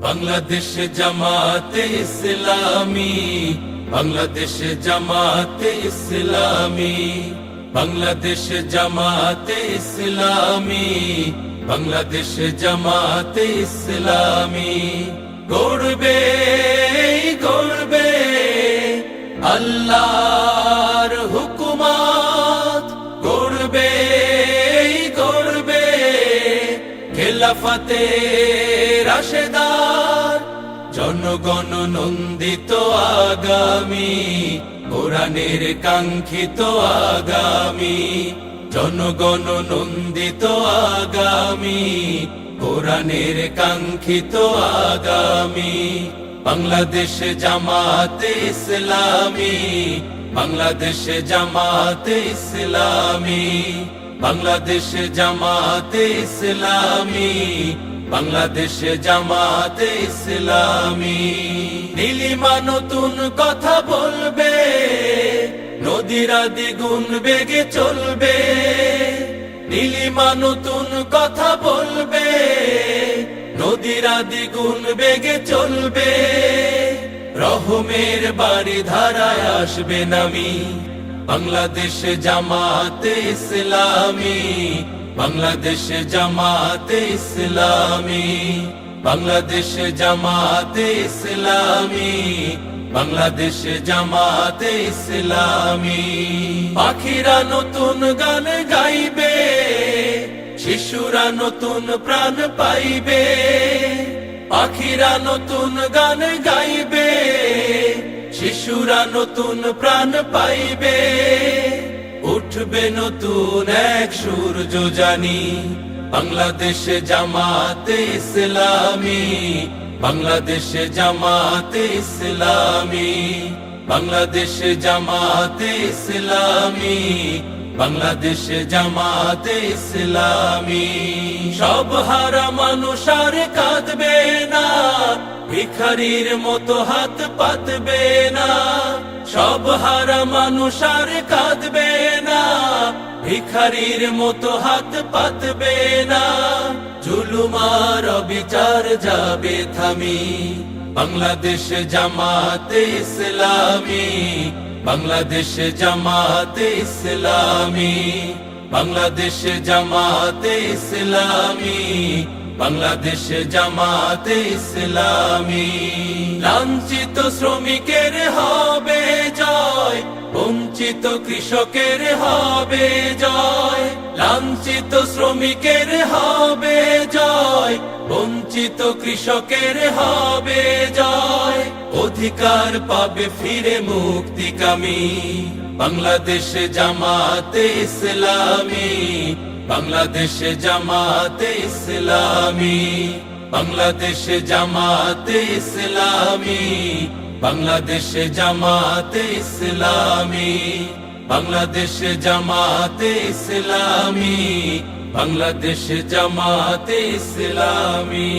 বাংলাদেশ জামাতে ইসলামী, বাংলাদেশ জামাতে ইসলামী, বাংলাদেশ জামাতে ইসলামী, বাংলাদেশ জামাতে ইসলামী। গড়বে গড়বে আল্লাহর হুকুমত, গড়বে গড়বে খেলাফতে রাশেদার, জনগণ নন্দিত আগামী, কোরআনের কাঙ্ক্ষিত আগামী, জনগণ নন্দিত আগামী, কোরআনের কাঙ্ক্ষিত আগামী। বাংলাদেশ জামাতে ইসলামী, বাংলাদেশ জামাতে ইসলামী, বাংলাদেশ জামাতে ইসলামী, বাংলাদেশ জামাতে ইসলামী। নীলিমা নতুন কথা বলবে, নদীরা দ্বিগুণ বেগে চলবে। নীলিমা নতুন কথা বলবে, নদীরা দ্বিগুণ বেগে চলবে। রহমের বাড়ি ধারায় আসবে নামি, বাংলাদেশ জামাতে ইসলামী, বাংলাদেশ জামাতে ইসলামী, বাংলাদেশ জামাতে ইসলামী, বাংলাদেশ জামাতে ইসলামী। পাখিরা নতুন গান গাইবে, শিশুরা নতুন প্রাণ পাইবে। পাখিরা নতুন গান গাইবে, শিশুরা নতুন প্রাণ পাইবে। উঠবে নতুন এক সূর্য জানি, বাংলাদেশ জামাতে ইসলামী, বাংলাদেশ জামাতে ইসলামী, বাংলাদেশ জামাতে ইসলামী, বাংলাদেশ জামাতে ইসলামী। সব হারা মানুষ আর কাঁদবে না, ভিখারির মতো হাত পাতবে না। সব হারা মানুষ আর কাঁদবে না, ভিখারির মতো হাত পাতবে না। জুলুমার বিচার যাবে থামি, বাংলাদেশ জামাতে ইসলামী, বাংলাদেশ জামাতে ইসলামী, বাংলাদেশ জামাতে ইসলামী, বাংলাদেশ জামাতে ইসলামী। লাঞ্ছিত শ্রমিকের হবে জয়, বঞ্চিত কৃষকের হবে জয়। লাঞ্ছিত শ্রমিকের হবে জয়, বঞ্চিত কৃষকের হবে জয়। অধিকার পাবে ফিরে মুক্তিকামী, বাংলাদেশ জামাতে ইসলামী, বাংলাদেশ জামাতে ইসলামী, বাংলাদেশ জামাতে ইসলামী, বাংলাদেশ জামাতে ইসলামী, বাংলাদেশ জামাতে ইসলামী, বাংলাদেশ জামাতে ইসলামী।